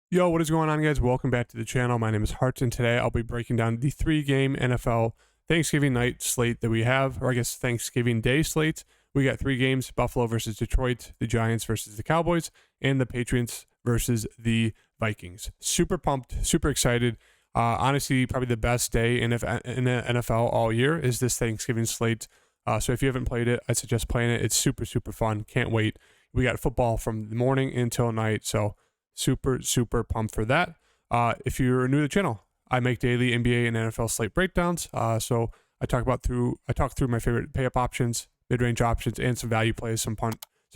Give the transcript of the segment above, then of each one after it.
Yo, what is going on, guys? Welcome back to the channel. My name is Hart, and today I'll be breaking down the 3-game NFL Thanksgiving night slate that we have, or I guess Thanksgiving Day slate. We got 3 games: Buffalo versus Detroit, the Giants versus the Cowboys, and the Patriots versus the Vikings. Super pumped, super excited. Honestly, probably the best day in the NFL all year is this Thanksgiving slate. So if you haven't played it, I suggest playing it. It's super, super fun. Can't wait. We got football from the morning until night, so super pumped for that. If you're new to the channel, I make daily NBA and NFL slate breakdowns. So I talk through my favorite pay up options, mid-range options, and some value plays, some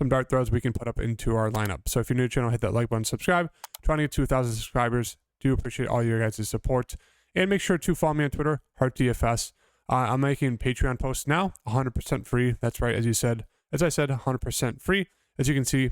dart throws we can put up into our lineup. So if you're new to the channel, hit that like button, subscribe. Trying to get to 1,000 subscribers. Do appreciate all your guys' support, and make sure to follow me on Twitter, HartDFS. I'm making Patreon posts now, 100% free. That's right, as I said, 100% free. As you can see,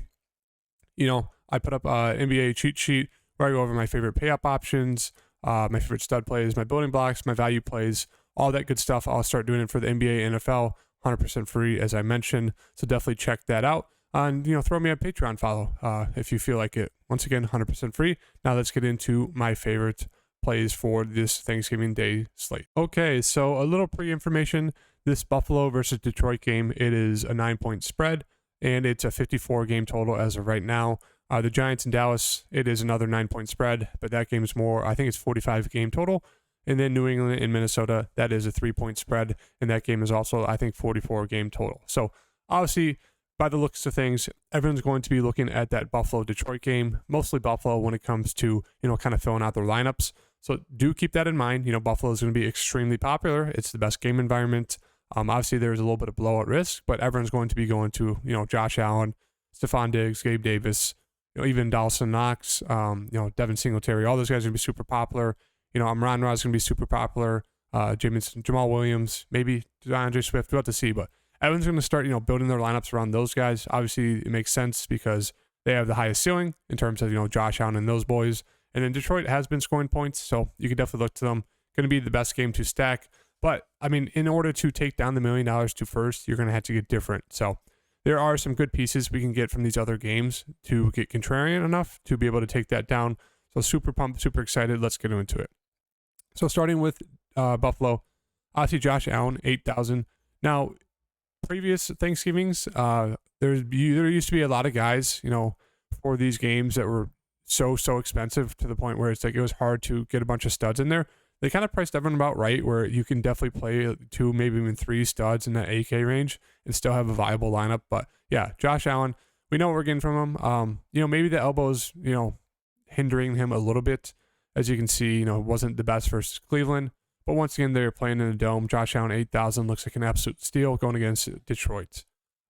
I put up an NBA cheat sheet where I go over my favorite pay-up options, my favorite stud plays, my building blocks, my value plays, all that good stuff. I'll start doing it for the NBA, NFL, 100% free, as I mentioned. So definitely check that out. And, throw me a Patreon follow if you feel like it. Once again, 100% free. Now let's get into my favorite plays for this Thanksgiving Day slate. Okay, so a little pre-information. This Buffalo versus Detroit game, it is a 9-point spread, and it's a 54 game total as of right now. The Giants in Dallas, it is another 9-point spread, but that game is more, I think it's 45 game total. And then New England in Minnesota, that is a 3-point spread, and that game is also, I think, 44 game total. So obviously, by the looks of things, everyone's going to be looking at that Buffalo-Detroit game, mostly Buffalo when it comes to, kind of filling out their lineups. So do keep that in mind. Buffalo is going to be extremely popular. It's the best game environment. Obviously, there's a little bit of blowout risk, but everyone's going to be going to, Josh Allen, Stephon Diggs, Gabe Davis, even Dawson Knox, Devin Singletary. All those guys are going to be super popular. Amon-Ra is going to be super popular. Jamal Williams, maybe DeAndre Swift. We'll have to see, but everyone's going to start, building their lineups around those guys. Obviously, it makes sense because they have the highest ceiling in terms of, Josh Allen and those boys. And then Detroit has been scoring points, so you can definitely look to them. Going to be the best game to stack. But, in order to take down the $1 million to first, you're going to have to get different. So there are some good pieces we can get from these other games to get contrarian enough to be able to take that down. So super pumped, super excited. Let's get into it. So starting with Buffalo, obviously Josh Allen, 8,000. Now, previous Thanksgivings, there used to be a lot of guys, for these games that were so expensive to the point where it's like it was hard to get a bunch of studs in there. They kind of priced everyone about right, where you can definitely play 2, maybe even 3 studs in that 8K range and still have a viable lineup. But yeah, Josh Allen, we know what we're getting from him. Maybe the elbows, hindering him a little bit. As you can see, wasn't the best versus Cleveland. But once again, they're playing in the dome. Josh Allen, 8,000, looks like an absolute steal going against Detroit.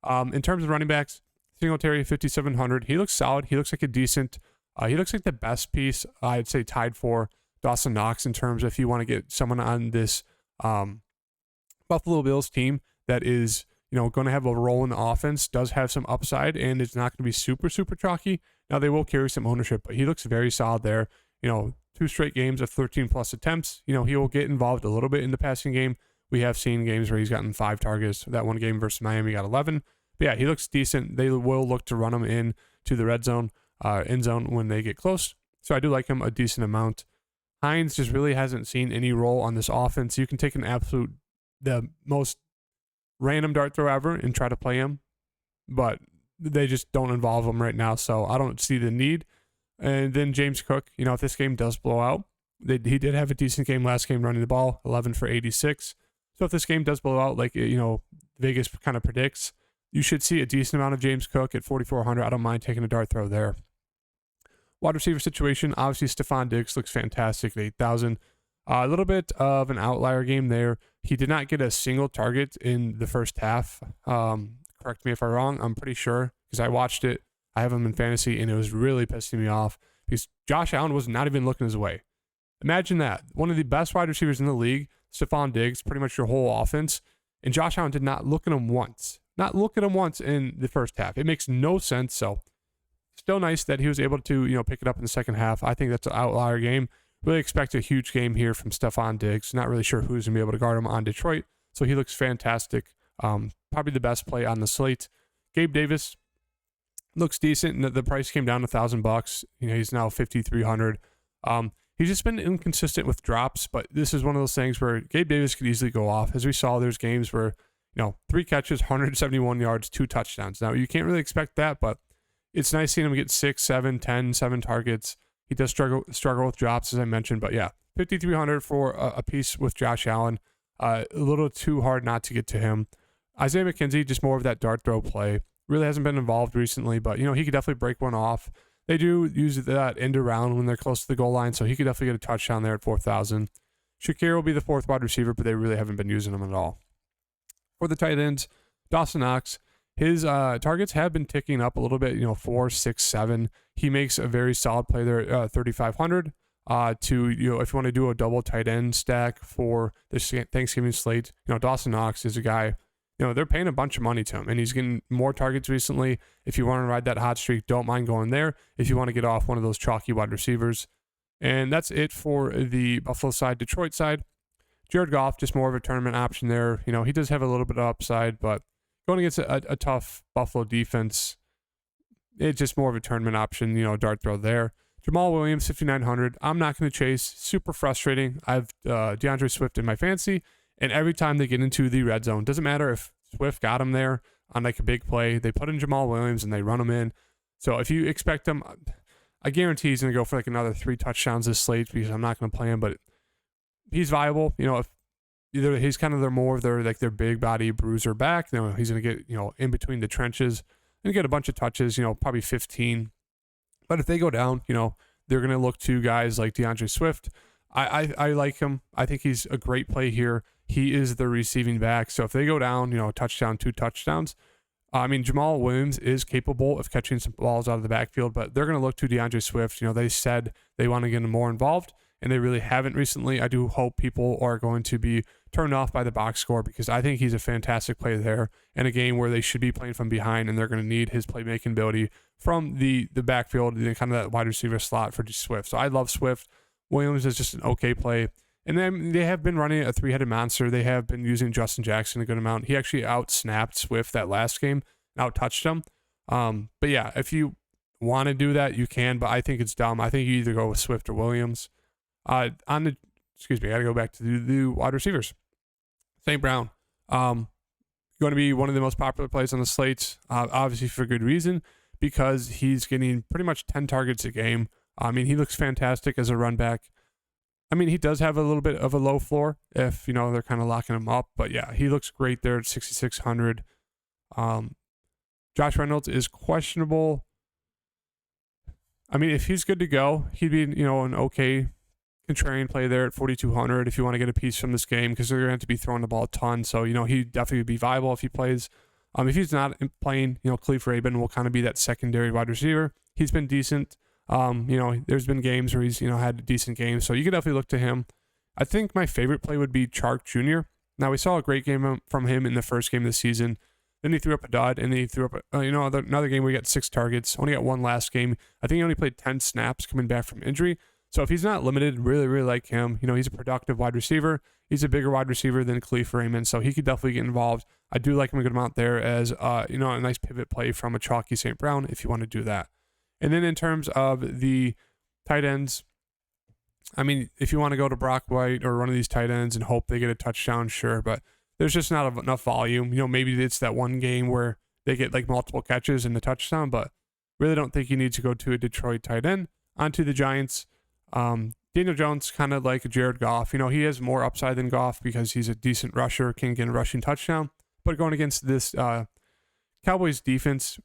In terms of running backs, Singletary, 5,700. He looks solid. He looks like a decent, he looks like the best piece, I'd say, tied for Dawson Knox in terms of if you want to get someone on this Buffalo Bills team that is, going to have a role in the offense, does have some upside, and it's not going to be super chalky. Now, they will carry some ownership, but he looks very solid there. 2 straight games of 13+ attempts. He will get involved a little bit in the passing game. We have seen games where he's gotten 5 targets. That one game versus Miami got 11. But yeah, he looks decent. They will look to run him in to the red zone, end zone when they get close. So I do like him a decent amount. Hines just really hasn't seen any role on this offense. You can take the most random dart throw ever and try to play him, but they just don't involve him right now, so I don't see the need. And then James Cook, if this game does blow out, he did have a decent game last game running the ball, 11 for 86. So if this game does blow out, like, Vegas kind of predicts, you should see a decent amount of James Cook at 4,400. I don't mind taking a dart throw there. Wide receiver situation, obviously Stephon Diggs looks fantastic at 8,000. A little bit of an outlier game there. He did not get a single target in the first half. Correct me if I'm wrong. I'm pretty sure because I watched it. I have him in fantasy, and it was really pissing me off because Josh Allen was not even looking his way. Imagine that. One of the best wide receivers in the league, Stephon Diggs, pretty much your whole offense, and Josh Allen did not look at him once. Not look at him once in the first half. It makes no sense. So still nice that he was able to, pick it up in the second half. I think that's an outlier game. Really expect a huge game here from Stephon Diggs. Not really sure who's going to be able to guard him on Detroit. So he looks fantastic. Probably the best play on the slate. Gabe Davis, looks decent, and the price came down $1,000. He's now 5,300. He's just been inconsistent with drops, but this is one of those things where Gabe Davis could easily go off. As we saw, there's games where 3 catches, 171 yards, 2 touchdowns. Now you can't really expect that, but it's nice seeing him get 6, 7, 10, 7 targets. He does struggle with drops, as I mentioned, but yeah, 5,300 for a piece with Josh Allen. A little too hard not to get to him. Isaiah McKenzie, just more of that dart throw play. Really hasn't been involved recently, but he could definitely break one off. They do use that end around when they're close to the goal line, so he could definitely get a touchdown there at 4,000. Shakir will be the 4th wide receiver, but they really haven't been using him at all. For the tight ends, Dawson Knox, his targets have been ticking up a little bit, 4, 6, 7. He makes a very solid play there at 3,500. If you want to do a double tight end stack for this Thanksgiving slate, Dawson Knox is a guy, they're paying a bunch of money to him, and he's getting more targets recently. If you want to ride that hot streak, don't mind going there if you want to get off one of those chalky wide receivers. And that's it for the Buffalo side. Detroit side, Jared Goff, just more of a tournament option there. He does have a little bit of upside, but going against a tough Buffalo defense, it's just more of a tournament option, dart throw there. Jamal Williams, 5,900. I'm not going to chase. Super frustrating. I have DeAndre Swift in my fantasy, and every time they get into the red zone, doesn't matter if Swift got him there on like a big play, they put in Jamal Williams and they run him in. So if you expect him, I guarantee he's going to go for like another 3 touchdowns this slate because I'm not going to play him, but he's viable. If either he's kind of more of their big body bruiser back, he's going to get, in between the trenches and get a bunch of touches, probably 15. But if they go down, they're going to look to guys like DeAndre Swift. I like him. I think he's a great play here. He is the receiving back. So if they go down, touchdown, 2 touchdowns, Jamal Williams is capable of catching some balls out of the backfield, but they're going to look to DeAndre Swift. They said they want to get him more involved, and they really haven't recently. I do hope people are going to be turned off by the box score because I think he's a fantastic play there in a game where they should be playing from behind, and they're going to need his playmaking ability from the backfield, kind of that wide receiver slot for Swift. So I love Swift. Williams is just an okay play. And then they have been running a 3-headed monster. They have been using Justin Jackson a good amount. He actually out-snapped Swift that last game, out-touched him. But yeah, if you want to do that, you can, but I think it's dumb. I think you either go with Swift or Williams. I got to go back to the wide receivers. St. Brown, going to be one of the most popular plays on the slates, obviously for good reason, because he's getting pretty much 10 targets a game. He looks fantastic as a run back. He does have a little bit of a low floor if, they're kind of locking him up. But yeah, he looks great there at 6,600. Josh Reynolds is questionable. If he's good to go, he'd be, an okay contrarian play there at 4,200 if you want to get a piece from this game because they're going to have to be throwing the ball a ton. So, he definitely would be viable if he plays. If he's not playing, Khalif Raven will kind of be that secondary wide receiver. He's been decent. There's been games where he's, had decent games. So you could definitely look to him. I think my favorite play would be Chark Jr. Now, we saw a great game from him in the first game of the season. Then he threw up a dud, and then he threw up another game where he got 6 targets. Only got 1 last game. I think he only played 10 snaps coming back from injury. So if he's not limited, really, really like him. He's a productive wide receiver. He's a bigger wide receiver than Khalif Raymond, so he could definitely get involved. I do like him a good amount there as, a nice pivot play from a chalky St. Brown if you want to do that. And then in terms of the tight ends, if you want to go to Brock White or one of these tight ends and hope they get a touchdown, sure, but there's just not enough volume. Maybe it's that one game where they get like multiple catches and a touchdown, but really don't think you need to go to a Detroit tight end. Onto the Giants. Daniel Jones, kind of like Jared Goff. He has more upside than Goff because he's a decent rusher, can get a rushing touchdown. But going against this Cowboys defense,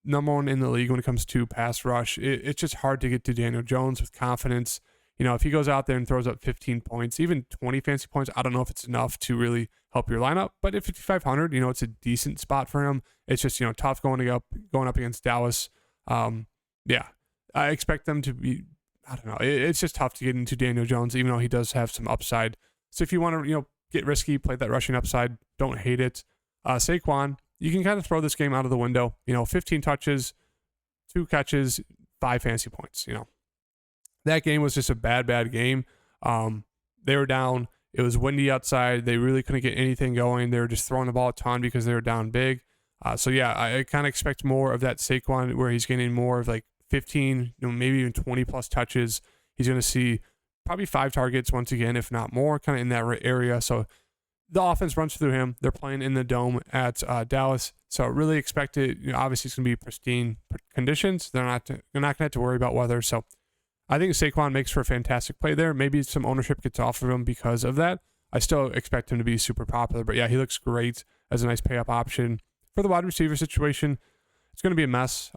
number 1 in the league when it comes to pass rush, it's just hard to get to Daniel Jones with confidence. If he goes out there and throws up 15 points, even 20 fantasy points, I don't know if it's enough to really help your lineup. But at 5,500, it's a decent spot for him. It's just, tough going up against Dallas. Yeah, I expect them to be, I don't know. It's just tough to get into Daniel Jones, even though he does have some upside. So if you want to, get risky, play that rushing upside, don't hate it. Saquon, you can kind of throw this game out of the window. 15 touches, 2 catches, 5 fantasy points. That game was just a bad game. They were down. It was windy outside. They really couldn't get anything going. They were just throwing the ball a ton because they were down big. So yeah, I kind of expect more of that Saquon where he's getting more of like 15, maybe even 20 plus touches. He's going to see probably 5 targets once again, if not more, kind of in that area. So the offense runs through him. They're playing in the dome at Dallas, so really expect it. Obviously, it's going to be pristine conditions. They're not going to have to worry about weather. So I think Saquon makes for a fantastic play there. Maybe some ownership gets off of him because of that. I still expect him to be super popular, but yeah, he looks great as a nice pay-up option. For the wide receiver situation, it's going to be a mess.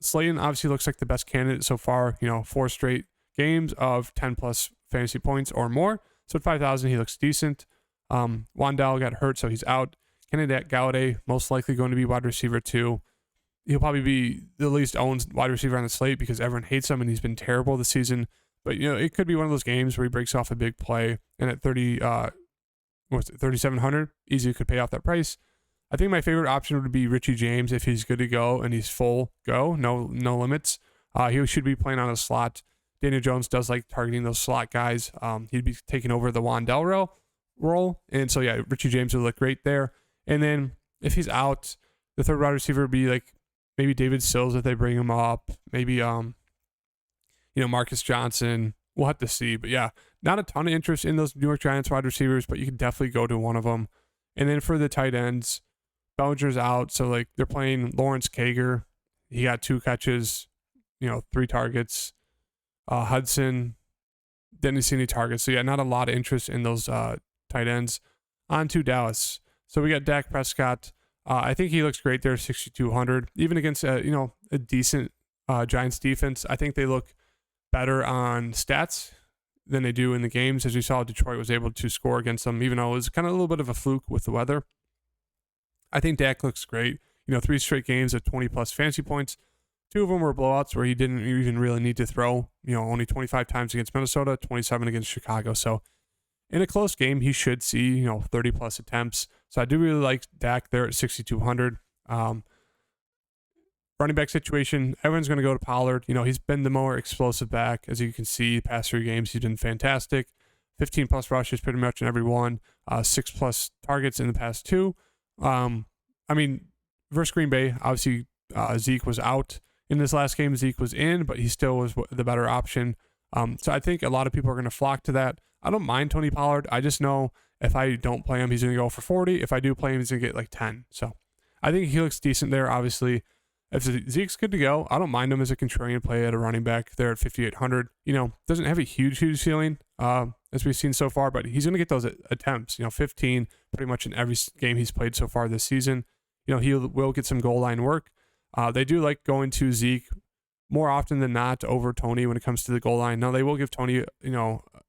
Slayton obviously looks like the best candidate so far. 4 straight games of 10 plus fantasy points or more. So at 5,000, he looks decent. Wandell got hurt, so he's out. Kennedy Galladay, most likely going to be wide receiver 2. He'll probably be the least owned wide receiver on the slate because everyone hates him and he's been terrible this season. But it could be one of those games where he breaks off a big play and at 3,700, easily could pay off that price. I think my favorite option would be Richie James if he's good to go and he's full go, no limits. He should be playing on a slot. Daniel Jones does like targeting those slot guys. He'd be taking over the Wandell role. And so, yeah, Richie James would look great there. And then if he's out, the third wide receiver would be like maybe David Sills if they bring him up. Maybe, Marcus Johnson. We'll have to see. But, yeah, not a ton of interest in those New York Giants wide receivers, but you can definitely go to one of them. And then for the tight ends, Bellinger's out. So, like, they're playing Lawrence Cager. He got 2 catches, 3 targets. Hudson didn't see any targets. So, yeah, not a lot of interest in those tight ends. On to Dallas. So, we got Dak Prescott. I think he looks great there, 6,200. Even against, a decent Giants defense, I think they look better on stats than they do in the games. As we saw, Detroit was able to score against them, even though it was kind of a little bit of a fluke with the weather. I think Dak looks great. 3 straight games of 20-plus fantasy points. 2 of them were blowouts where he didn't even really need to throw. Only 25 times against Minnesota, 27 against Chicago. So in a close game, he should see, 30-plus attempts. So I do really like Dak there at 6,200. Running back situation, everyone's going to go to Pollard. He's been the more explosive back. As you can see, past 3 games, he's been fantastic. 15-plus rushes pretty much in every one. 6-plus targets in the past 2. Versus Green Bay, obviously Zeke was out. In this last game, Zeke was in, but he still was the better option. So I think a lot of people are going to flock to that. I don't mind Tony Pollard. I just know if I don't play him, he's going to go for 40. If I do play him, he's going to get like 10. So I think he looks decent there, obviously. If Zeke's good to go, I don't mind him as a contrarian play at a running back there at 5,800. Doesn't have a huge ceiling as we've seen so far, but he's going to get those attempts, 15 pretty much in every game he's played so far this season. He will get some goal line work. They do like going to Zeke more often than not over Tony when it comes to the goal line. Now, they will give Tony,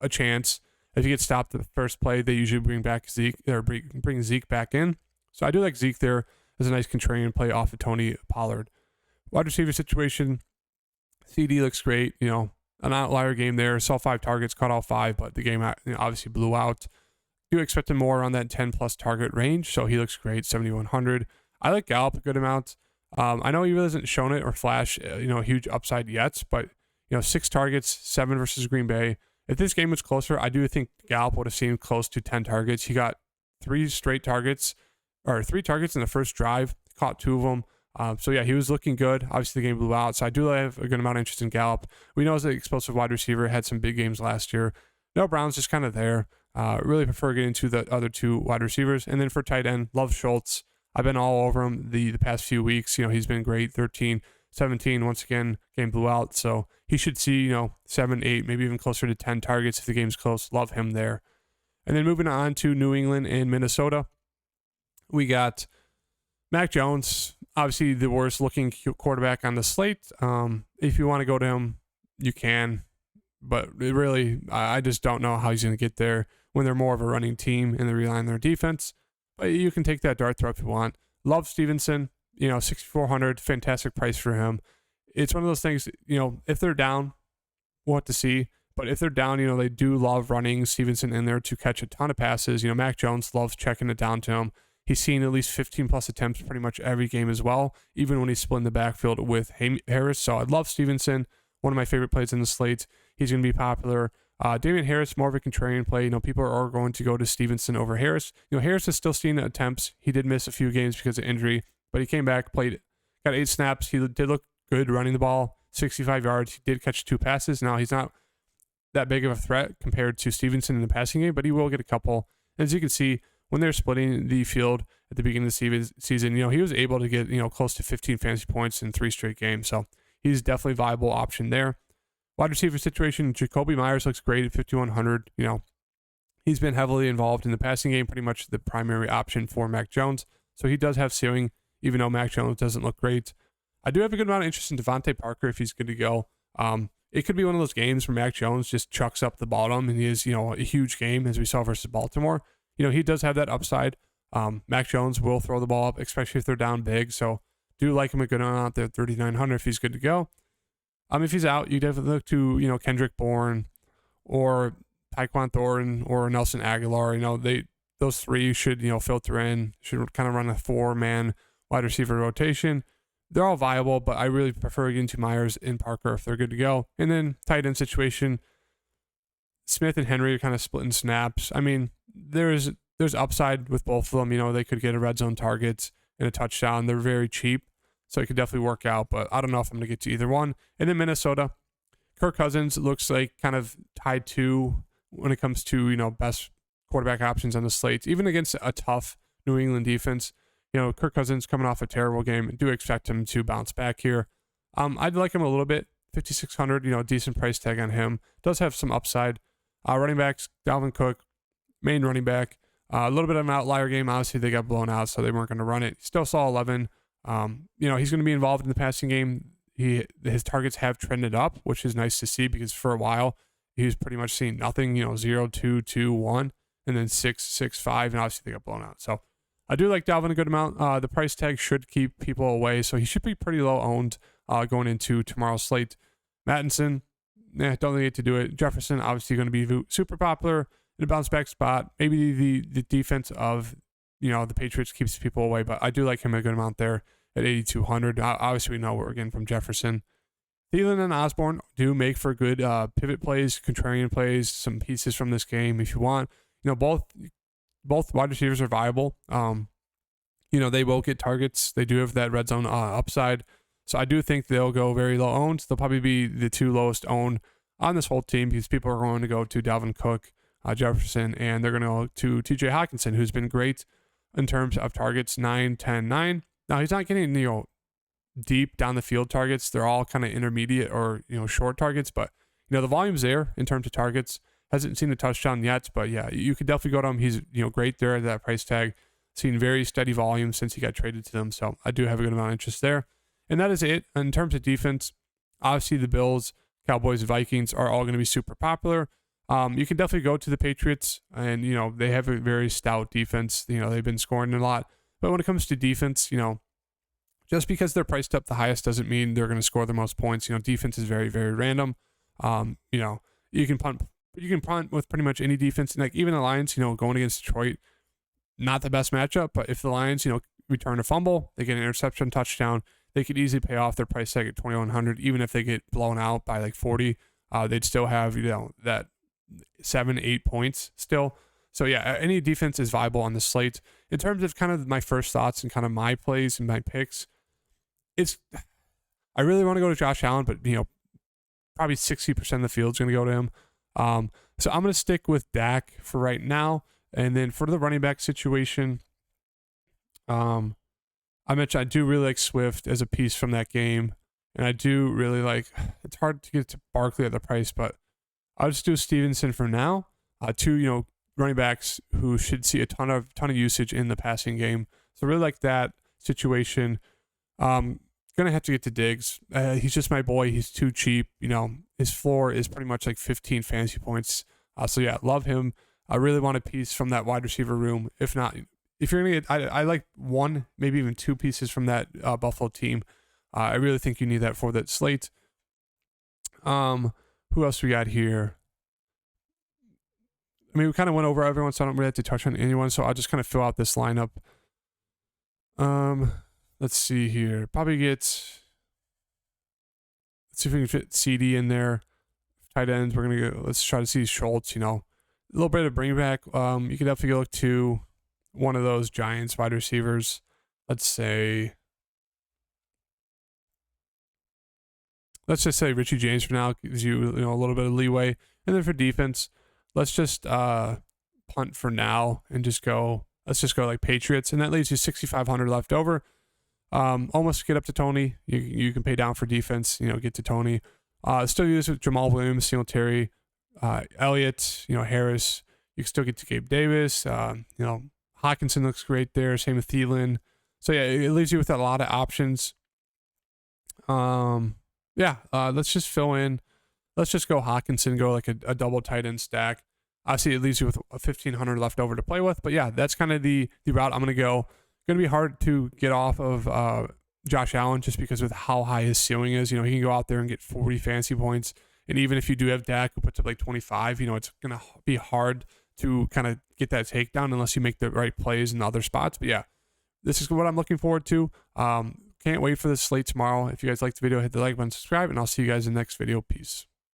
a chance. If he gets stopped the first play, they usually bring back Zeke or bring Zeke back in. So I do like Zeke there as a nice contrarian play off of Tony Pollard. Wide receiver situation, CD looks great. An outlier game there. Saw 5 targets, caught all 5, but the game obviously blew out. Do expect him more around that 10-plus target range, so he looks great, 7,100. I like Gallup a good amount. I know he really hasn't shown it or flash, a huge upside yet, but 6 targets, 7 versus Green Bay. If this game was closer, I do think Gallup would have seen close to 10 targets. He got 3 targets in the first drive, caught 2 of them. So yeah, he was looking good. Obviously, the game blew out, so I do have a good amount of interest in Gallup. We know as an explosive wide receiver, had some big games last year. No, Brown's just kind of there. Really prefer getting to the other 2 wide receivers. And then for tight end, love Schultz. I've been all over him the past few weeks. He's been great. 13, 17. Once again, game blew out. So he should see, 7, 8, maybe even closer to 10 targets if the game's close. Love him there. And then moving on to New England and Minnesota, we got Mac Jones, obviously the worst looking quarterback on the slate. If you want to go to him, you can. But really, I just don't know how he's going to get there when they're more of a running team and they rely on their defense. But you can take that dart throw if you want. Love Stevenson, 6,400, fantastic price for him. It's one of those things, if they're down, we'll have to see. But if they're down, they do love running Stevenson in there to catch a ton of passes. Mac Jones loves checking it down to him. He's seen at least 15-plus attempts pretty much every game as well, even when he's split in the backfield with Harris. So I love Stevenson, one of my favorite plays in the slate. He's going to be popular. Damian Harris, more of a contrarian play. People are going to go to Stevenson over Harris. Harris is still seeing attempts. He did miss a few games because of injury. but he came back, got 8 snaps. He did look good running the ball, 65 yards. He did catch 2 passes. Now, he's not that big of a threat compared to Stevenson in the passing game, but he will get a couple. And as you can see, when they're splitting the field at the beginning of the season, he was able to get, close to 15 fantasy points in 3 straight games. So he's definitely a viable option there. Wide receiver situation, Jacoby Myers looks great at 5,100. He's been heavily involved in the passing game, pretty much the primary option for Mac Jones. So he does have ceiling, even though Mac Jones doesn't look great. I do have a good amount of interest in Devontae Parker if he's good to go. It could be one of those games where Mac Jones just chucks up the bottom and he is, a huge game as we saw versus Baltimore. He does have that upside. Mac Jones will throw the ball up, especially if they're down big. So do like him a good amount there, 3,900 if he's good to go. If he's out, you definitely look to, Kendrick Bourne or Tyquan Thornton or Nelson Aguilar. Those 3 should, filter in, should kind of run a 4-man wide receiver rotation. They're all viable, but I really prefer getting to Myers and Parker if they're good to go. And then tight end situation, Smith and Henry are kind of splitting snaps. There's upside with both of them. They could get a red zone target and a touchdown. They're very cheap, so it could definitely work out, but I don't know if I'm going to get to either one. And then Minnesota, Kirk Cousins looks like kind of tied to when it comes to, best quarterback options on the slate, even against a tough New England defense. Kirk Cousins coming off a terrible game. Do expect him to bounce back here. I'd like him a little bit. 5,600, decent price tag on him. Does have some upside. Running backs, Dalvin Cook, main running back. A little bit of an outlier game. Obviously, they got blown out, so they weren't going to run it. Still saw 11. He's going to be involved in the passing game. His targets have trended up, which is nice to see because for a while, he was pretty much seeing nothing, 0, 2, 2, 1, and then 6, 6, 5, and obviously they got blown out. So I do like Dalvin a good amount. The price tag should keep people away, so he should be pretty low owned going into tomorrow's slate. Mattinson, don't really get to do it. Jefferson, obviously going to be super popular in a bounce back spot. Maybe the defense of the Patriots keeps people away, but I do like him a good amount there at 8,200. Obviously, we know what we're getting from Jefferson. Thielen and Osborne do make for good pivot plays, contrarian plays, some pieces from this game if you want. Both wide receivers are viable. They will get targets. They do have that red zone upside. So I do think they'll go very low owned. They'll probably be the 2 lowest owned on this whole team because people are going to go to Dalvin Cook, Jefferson, and they're going to go to TJ Hockenson, who's been great in terms of targets, 9, 10, 9. Now, he's not getting, deep down the field targets. They're all kind of intermediate or, short targets, but, the volume's there in terms of targets. Hasn't seen a touchdown yet, but yeah, you could definitely go to him. He's, great there at that price tag. Seen very steady volume since he got traded to them, so I do have a good amount of interest there. And that is it. In terms of defense, obviously the Bills, Cowboys, Vikings are all going to be super popular. You can definitely go to the Patriots, and, they have a very stout defense. They've been scoring a lot. But when it comes to defense, just because they're priced up the highest doesn't mean they're going to score the most points. Defense is very, very random. You can punt with pretty much any defense. Like even the Lions, going against Detroit, not the best matchup, but if the Lions, return a fumble, they get an interception, touchdown, they could easily pay off their price tag at 2,100. Even if they get blown out by like 40, they'd still have, that 7, 8 points still. So yeah, any defense is viable on the slate. In terms of kind of my first thoughts and kind of my plays and my picks, I really want to go to Josh Allen, but probably 60% of the field is going to go to him. So I'm going to stick with Dak for right now. And then for the running back situation, I mentioned I do really like Swift as a piece from that game. And I do really like, it's hard to get to Barkley at the price, but I'll just do Stevenson for now. 2, running backs who should see a ton of usage in the passing game. So really like that situation. Gonna have to get to Diggs. He's just my boy. He's too cheap. His floor is pretty much like 15 fantasy points. So yeah, love him. I really want a piece from that wide receiver room. If not, if you're gonna get, I like 1, maybe even 2 pieces from that Buffalo team. I really think you need that for that slate. Who else we got here? We kind of went over everyone, so I don't really have to touch on anyone. So I'll just kind of fill out this lineup. Let's see here. Let's see if we can fit CD in there. Tight ends, we're going to go, let's try to see Schultz, a little bit of bring back. You could definitely look to one of those Giants wide receivers. Let's say, let's just say Richie James for now gives you, a little bit of leeway. And then for defense, let's just punt for now and let's just go like Patriots. And that leaves you 6,500 left over. Almost get up to Tony. You can pay down for defense, get to Tony. Still use with Jamal Williams, Singletary, Elliott, Harris. You can still get to Gabe Davis. Hawkinson looks great there. Same with Thielen. So yeah, it leaves you with a lot of options. Let's just fill in. Let's just go Hawkinson, go like a double tight end stack. Obviously, it leaves you with 1,500 left over to play with. But yeah, that's kind of the route I'm going to go. Going to be hard to get off of Josh Allen just because with how high his ceiling is. He can go out there and get 40 fantasy points. And even if you do have Dak who puts up like 25, it's going to be hard to kind of get that takedown unless you make the right plays in the other spots. But yeah, this is what I'm looking forward to. Can't wait for the slate tomorrow. If you guys liked the video, hit the like button, subscribe, and I'll see you guys in the next video. Peace.